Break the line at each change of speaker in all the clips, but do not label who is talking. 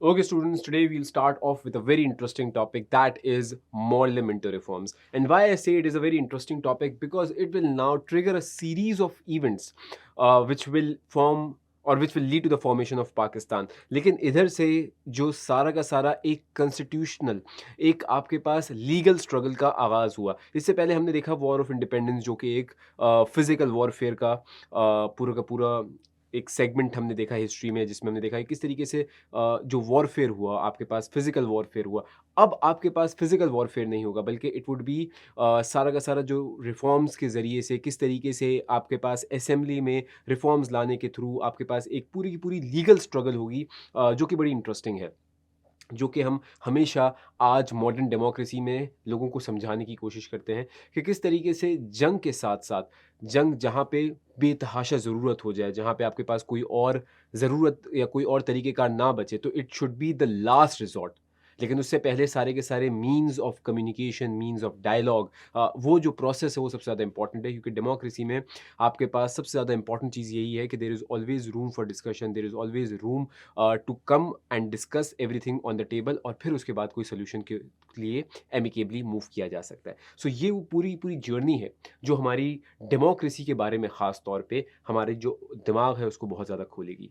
Okay, students, today we'll start off with a very interesting topic that is monumental reforms. And why I say it is a very interesting topic because it will now trigger a series of events which will form और which will lead to the formation of Pakistan. लेकिन इधर से जो सारा का सारा एक constitutional एक आपके पास लीगल स्ट्रगल का आगाज़ हुआ. इससे पहले हमने देखा वॉर ऑफ इंडिपेंडेंस जो कि एक फिजिकल वॉरफेयर का पूरा का पूरा एक सेगमेंट हमने देखा हिस्ट्री में, जिसमें हमने देखा है किस तरीके से जो वॉरफेयर हुआ आपके पास फिजिकल वॉरफेयर हुआ. अब आपके पास फिजिकल वॉरफेयर नहीं होगा बल्कि इट वुड बी सारा का सारा जो रिफॉर्म्स के ज़रिए से किस तरीके से आपके पास असेंबली में रिफॉर्म्स लाने के थ्रू आपके पास एक पूरी की पूरी लीगल स्ट्रगल होगी, जो कि बड़ी इंटरेस्टिंग है, जो कि हम हमेशा आज मॉडर्न डेमोक्रेसी में लोगों को समझाने की कोशिश करते हैं कि किस तरीके से जंग के साथ साथ जंग जहाँ पे बेतहाशा ज़रूरत हो जाए, जहाँ पे आपके पास कोई और ज़रूरत या कोई और तरीके का ना बचे तो it should be the last resort. लेकिन उससे पहले सारे के सारे means of communication, means of dialogue, वो जो प्रोसेस है वो सबसे ज़्यादा इंपॉर्टेंट है, क्योंकि डेमोक्रेसी में आपके पास सबसे ज़्यादा इंपॉर्टेंट चीज़ यही है कि there is always room for discussion, there is always room to come and discuss everything on the table, और फिर उसके बाद कोई सोल्यूशन के लिए एमिकेबली मूव किया जा सकता है. सो ये वो पूरी पूरी जर्नी है जो हमारी डेमोक्रेसी के बारे में ख़ास तौर पे हमारे जो दिमाग है उसको बहुत ज़्यादा खोलेगी.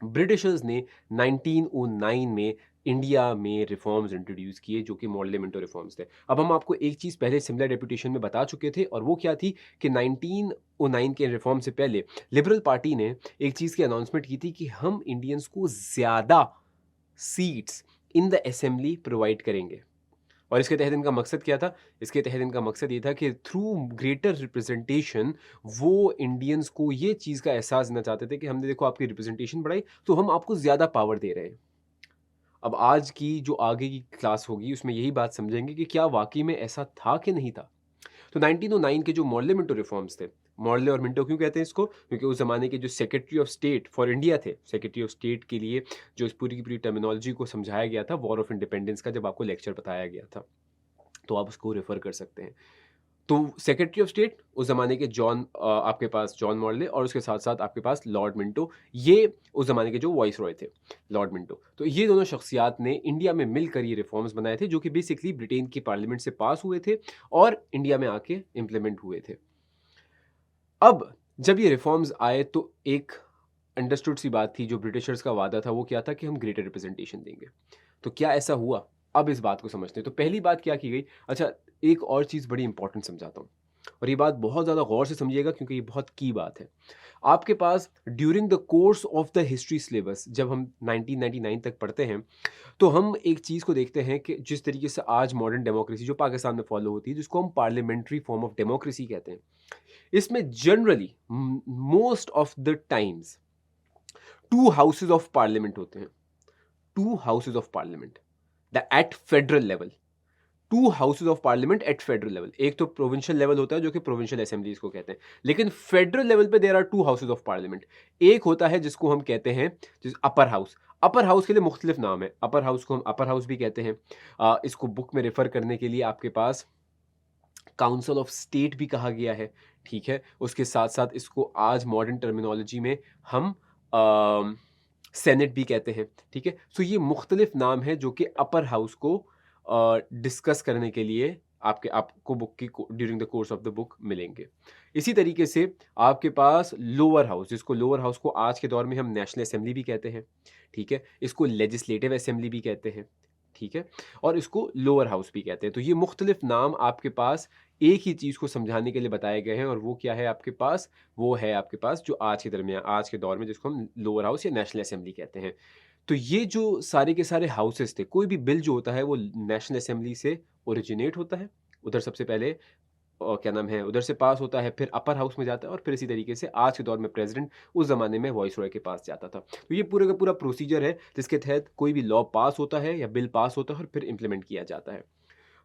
ब्रिटिशर्स ने 1909 में इंडिया में रिफॉर्म्स इंट्रोड्यूस किए जो कि मॉडल रिफॉर्म्स थे. अब हम आपको एक चीज़ पहले सिमिलर डेपुटेशन में बता चुके थे, और वो क्या थी कि 1909 के रिफॉर्म से पहले लिबरल पार्टी ने एक चीज़ की अनाउंसमेंट की थी कि हम इंडियंस को ज़्यादा seats in the assembly provide करेंगे. और इसके तहत इनका मकसद क्या था? इसके तहत इनका मकसद ये था कि थ्रू ग्रेटर रिप्रेजेंटेशन वो इंडियंस को ये चीज़ का एहसास देना चाहते थे कि हमने देखो आपकी रिप्रेजेंटेशन बढ़ाई तो हम आपको ज़्यादा पावर दे रहे हैं. अब आज की जो आगे की क्लास होगी उसमें यही बात समझेंगे कि क्या वाक़ई में ऐसा था कि नहीं था? तो 1909 के जो मॉर्ले मिंटो रिफॉर्म्स थे, मॉर्ले और मिंटो क्यों कहते हैं इसको? क्योंकि उस ज़माने के जो secretary of state for India थे, सेक्रेटरी ऑफ स्टेट के लिए जो इस पूरी की पूरी टर्मिनोलॉजी को समझाया गया था वॉर ऑफ इंडिपेंडेंस का, जब आपको लेक्चर बताया गया था, तो आप उसको रेफ़र कर सकते हैं. तो सेक्रेटरी ऑफ स्टेट उस ज़माने के आपके पास जॉन मॉर्ले, और उसके साथ-साथ आपके पास लॉर्ड मिंटो, ये उस ज़माने के जो वाइसरॉय थे, लॉर्ड मिंटो. तो ये दोनों शख्सियात ने इंडिया में मिलकर ये रिफॉर्म्स बनाए थे जो कि बेसिकली ब्रिटेन की पार्लियामेंट से पास हुए थे और इंडिया में आके इम्प्लीमेंट हुए थे. अब जब ये रिफॉर्म्स आए तो एक अंडरस्टूड सी बात थी, जो ब्रिटिशर्स का वादा था वो क्या था कि हम ग्रेटर रिप्रेजेंटेशन देंगे. तो क्या ऐसा हुआ? अब इस बात को समझते हैं. तो पहली बात क्या की गई? अच्छा, एक और चीज़ बड़ी इंपॉर्टेंट समझाता हूँ, और ये बात बहुत ज़्यादा गौर से समझिएगा क्योंकि ये बहुत की बात है. आपके पास during the course of the history syllabus जब हम 1999 तक पढ़ते हैं, तो हम एक चीज़ को देखते हैं कि जिस तरीके से आज मॉडर्न डेमोक्रेसी जो पाकिस्तान में फॉलो होती है, जिसको हम पार्लियामेंट्री फॉर्म ऑफ डेमोक्रेसी कहते हैं, इसमें generally most of the times 2 houses of parliament होते हैं. 2 houses of parliament the at federal level. 2 houses of parliament at federal level. एक तो प्रोविंशियल लेवल होता है जो कि प्रोविंशियल असेंबलीज को कहते हैं, लेकिन फेडरल लेवल पे there are 2 houses of parliament. एक होता है जिसको हम कहते हैं जिस अपर हाउस. अपर हाउस के लिए मुख्तलिफ नाम है. अपर हाउस को हम अपर हाउस भी कहते हैं. इसको बुक में रेफर करने के लिए आपके पास काउंसिल ऑफ स्टेट भी कहा गया है, ठीक है? उसके साथ-साथ इसको आज मॉडर्न टर्मिनोलॉजी में हम सेनेट भी कहते हैं, ठीक है? सो ये मुख्तलिफ नाम हैं जो कि अपर हाउस को डिस्कस करने के लिए आपको बुक की during the course of the book मिलेंगे. इसी तरीके से आपके पास लोअर हाउस, जिसको लोअर हाउस को आज के दौर में हम नेशनल असेंबली भी कहते हैं, ठीक है? इसको लेजिस्लेटिव असेंबली भी कहते हैं, ठीक है? और इसको लोअर हाउस भी कहते हैं. तो ये मुख्तलिफ नाम आपके पास एक ही चीज़ को समझाने के लिए बताए गए हैं, और वो क्या है आपके पास? वो है आपके पास जो आज के दौर में जिसको हम लोअर हाउस या नेशनल असेंबली कहते हैं. तो ये जो सारे के सारे हाउसेस थे, कोई भी बिल जो होता है वो नेशनल असेंबली से ओरिजिनेट होता है. उधर सबसे पहले क्या नाम है, उधर से पास होता है, फिर अपर हाउस में जाता है, और फिर इसी तरीके से आज के दौर में प्रेसिडेंट उस ज़माने में वॉइसरॉय के पास जाता था. तो ये पूरे का पूरा प्रोसीजर है जिसके तहत कोई भी लॉ पास होता है या बिल पास होता है और फिर इम्प्लीमेंट किया जाता है.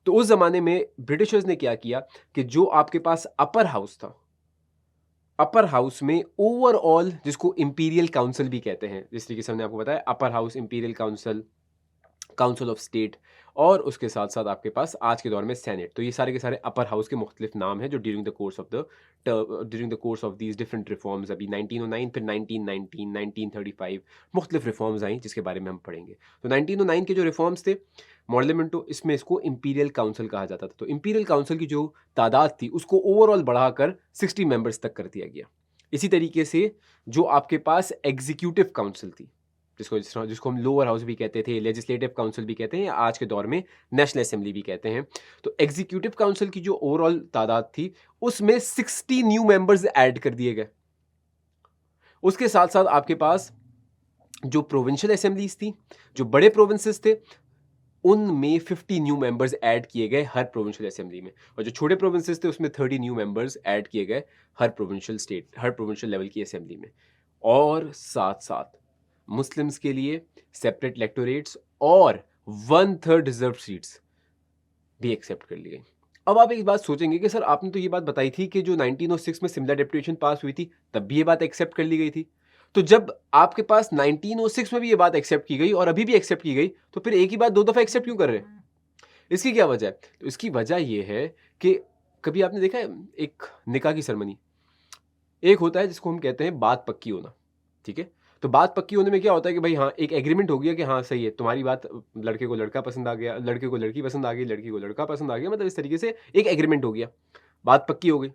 तो उस ज़माने में ब्रिटिशर्स ने क्या किया कि जो आपके पास अपर हाउस था, अपर हाउस में ओवरऑल जिसको इंपीरियल काउंसिल भी कहते हैं, जिस तरीके से हमने आपको बताया upper house, imperial council, council of state, और उसके साथ साथ आपके पास आज के दौर में सेनेट। तो ये सारे के सारे अपर हाउस के मुख्तलिफ नाम हैं जो during the course of these different reforms, अभी 1909 फिर 1919 1935 मुख्तलिफ रिफॉर्म्स आई जिसके बारे में हम पढ़ेंगे। तो 1909 के जो रिफॉर्म्स थे मॉडलमेंटो, इसमें इसको इंपीरियल काउंसिल कहा जाता था। तो इंपीरियल काउंसिल की जो तादाद थी उसको ओवरऑल बढ़ाकर 60 मेंबर्स तक कर दिया गया। इसी तरीके से जो आपके पास एग्जीक्यूटिव काउंसिल थी, जिसको हम लोअर हाउस भी कहते थे, लेजिस्लेटिव काउंसिल भी कहते हैं, या आज के दौर में नेशनल असेंबली भी कहते हैं। तो एग्जीक्यूटिव काउंसिल की जो ओवरऑल तादाद थी उसमें 60 न्यू मेंबर्स ऐड कर दिए गए। उसके साथ साथ आपके पास जो प्रोविंशियल असेंबलीज थी, जो बड़े प्रोविंसेस थे, उनमें 50 न्यू मेंबर्स ऐड किए गए हर प्रोविंशियल असेंबली में, और जो छोटे प्रोविंसेस थे उसमें 30 न्यू मेंबर्स ऐड किए गए हर प्रोविंशियल लेवल की असेंबली में। और साथ साथ मुस्लिम्स के लिए सेपरेट इलेक्टोरेट्स और 1/3 रिजर्व सीट्स भी एक्सेप्ट कर ली गई। अब आप एक बात सोचेंगे कि सर आपने तो ये बात बताई थी कि जो 1906 में सिमिलर डेपुटेशन पास हुई थी तब भी ये बात एक्सेप्ट कर ली गई थी, तो जब आपके पास 1906 में भी ये बात एक्सेप्ट की गई और अभी भी एक्सेप्ट की गई, तो फिर एक ही बात दो दफा एक्सेप्ट क्यों कर रहे हैं? इसकी क्या वजह है? तो इसकी वजह ये है कि कभी आपने देखा है एक निकाह की सेरेमनी, एक होता है जिसको हम कहते हैं बात पक्की होना, ठीक है? तो बात पक्की होने में क्या होता है कि भाई हाँ, एक एग्रीमेंट हो गया कि हाँ सही है, तुम्हारी बात, लड़के को लड़का पसंद आ गया, लड़के को लड़की पसंद आ गई, लड़की को लड़का पसंद आ गया, मतलब इस तरीके से एक एग्रीमेंट हो गया, बात पक्की हो गई।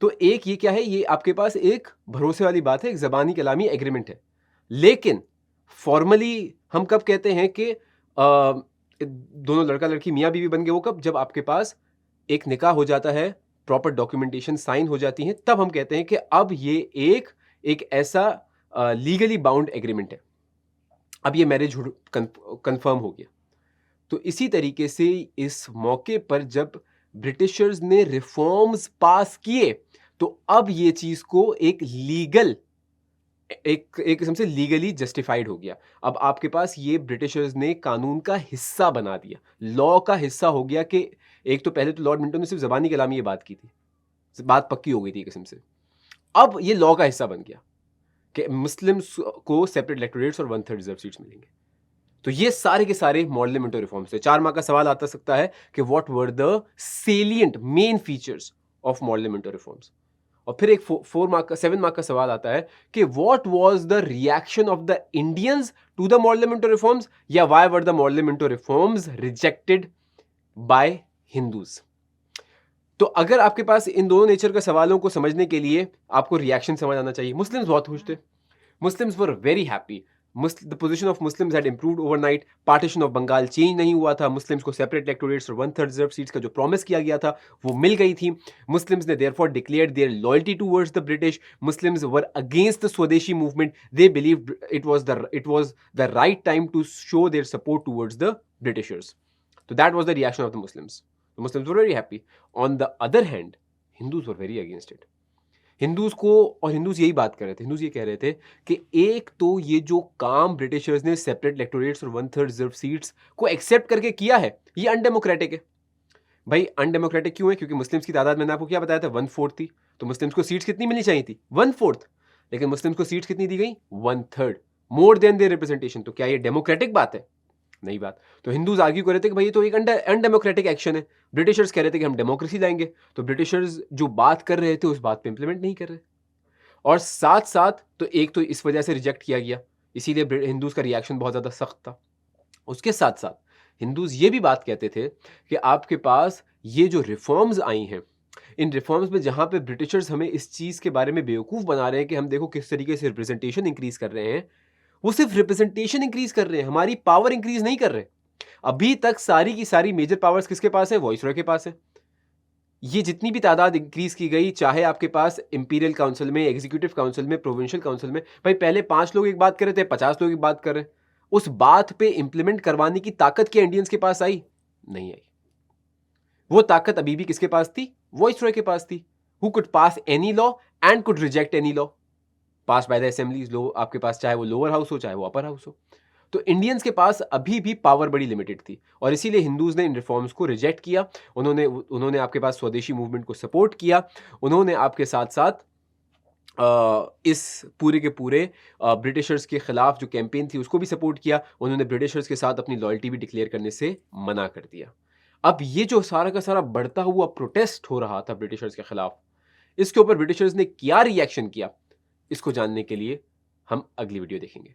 तो एक ये क्या है, ये आपके पास एक भरोसे वाली बात है, एक ज़बानी कलामी एग्रीमेंट है। लेकिन फॉर्मली हम कब कहते हैं कि दोनों लड़का लड़की मियाँ बीवी बन गए? वो कब? जब आपके पास एक निकाह हो जाता है, प्रॉपर डॉक्यूमेंटेशन साइन हो जाती है, तब हम कहते हैं कि अब ये एक ऐसा लीगली बाउंड एग्रीमेंट है, अब ये मैरिज कंफर्म हो गया। तो इसी तरीके से इस मौके पर जब ब्रिटिशर्स ने रिफॉर्म्स पास किए, तो अब ये चीज को एक किस्म से लीगली जस्टिफाइड हो गया। अब आपके पास ये ब्रिटिशर्स ने कानून का हिस्सा बना दिया, लॉ का हिस्सा हो गया। कि एक तो पहले तो लॉर्ड मिंटो ने सिर्फ जबानी कलामी ये बात की थी, बात पक्की हो गई थी किस्म से, अब ये लॉ का हिस्सा बन गया कि मुस्लिम्स को सेपरेट इलेक्टोरेट्स और 1/3 रिजर्व सीट्स मिलेंगे। तो ये सारे के सारे मॉडल रिफॉर्म्स थे। 4 मार्क का सवाल आता सकता है कि what were the salient main features of model reforms. और फिर एक 7 मार्क का सवाल आता है कि what was the reaction of the Indians to the model reforms, या why were the model reforms rejected by Hindus. तो अगर आपके पास इन दोनों नेचर के सवालों को समझने के लिए आपको रिएक्शन समझ आना चाहिए। मुस्लिम्स बहुत खुश थे, Muslims were very happy, the position of Muslims had improved overnight, partition of Bengal change नहीं हुआ था, मुस्लिम्स को सेपरेट इलेक्टोरेट्स और 1/3 रिजर्व सीट्स का जो प्रॉमिस किया गया था वो मिल गई थी। मुस्लिम्स ने therefore declared their loyalty towards the British, Muslims were against the swadeshi movement, they believed it was the right time to show their support towards the Britishers. तो that was the reaction of the Muslims. The Muslims were very happy. On the other hand, Hindus were very against it. Hindus को, और Hindus यही बात कर रहे थे, Hindus ये कह रहे थे कि एक तो ये जो काम ब्रिटिशर्स ने सेपरेट इलेक्टोरेट्स और 1/3 रिजर्व सीट्स को एक्सेप्ट करके किया है, ये अनडेमोक्रेटिक है। भाई अनडेमोक्रेटिक क्यों है? क्योंकि मुस्लिम्स की तादाद मैंने आपको क्या बताया था, 1/4 थी। तो मुस्लिम्स को सीट्स कितनी मिलनी चाहिए थी? 1/4। लेकिन मुस्लिम्स को सीट्स कितनी दी गई? 1/3, मोर देन देयर रिप्रेजेंटेशन। तो क्या ये डेमोक्रेटिक बात है? नहीं बात। तो हिंदूज आर्ग्यू कर रहे थे कि भाई ये तो एक अनडेमोक्रेटिक एक्शन है। ब्रिटिशर्स कह रहे थे कि हम डेमोक्रेसी लाएंगे, तो ब्रिटिशर्स जो बात कर रहे थे उस बात पे इंप्लीमेंट नहीं कर रहे। और साथ साथ तो एक तो इस वजह से रिजेक्ट किया गया, इसीलिए हिंदूज का रिएक्शन बहुत ज़्यादा सख्त था। उसके साथ साथ हिंदूज ये भी बात कहते थे कि आपके पास ये जो रिफॉर्म्स आई हैं, इन रिफॉर्म्स में जहाँ पे ब्रिटिशर्स हमें इस चीज़ के बारे में बेवकूफ़ बना रहे हैं कि हम देखो किस तरीके से रिप्रेजेंटेशन इंक्रीज कर रहे हैं, वो सिर्फ रिप्रेजेंटेशन इंक्रीज कर रहे हैं, हमारी पावर इंक्रीज नहीं कर रहे। अभी तक सारी की सारी मेजर पावर्स किसके पास है? वॉइसरॉय के पास है। ये जितनी भी तादाद इंक्रीज की गई, चाहे आपके पास इंपीरियल काउंसिल में, एग्जीक्यूटिव काउंसिल में, प्रोविंशियल काउंसिल में, भाई पहले 5 लोग एक बात कर रहे थे, 50 लोग एक बात कर रहे हैं। उस बात पे इंप्लीमेंट करवाने की ताकत क्या इंडियंस के पास आई? नहीं आई। वो ताकत अभी भी किसके पास थी? वॉइसरॉय के पास थी, who could pass any law and could reject any law pass by the assemblies. लो आपके पास चाहे वो लोअर हाउस हो चाहे वो अपर हाउस हो। तो इंडियंस के पास अभी भी पावर बड़ी लिमिटेड थी, और इसीलिए हिंदूज ने इन रिफॉर्म्स को रिजेक्ट किया। उन्होंने आपके पास स्वदेशी मूवमेंट को सपोर्ट किया। उन्होंने आपके साथ साथ इस पूरे के पूरे ब्रिटिशर्स के खिलाफ जो कैंपेन थी उसको भी सपोर्ट किया। उन्होंने ब्रिटिशर्स के साथ अपनी लॉयल्टी भी डिक्लेयर करने से मना कर दिया। अब ये जो सारा का सारा बढ़ता हुआ प्रोटेस्ट हो रहा था ब्रिटिशर्स के खिलाफ, इसके ऊपर ब्रिटिशर्स ने क्या रिएक्शन किया, इसको जानने के लिए हम अगली वीडियो देखेंगे।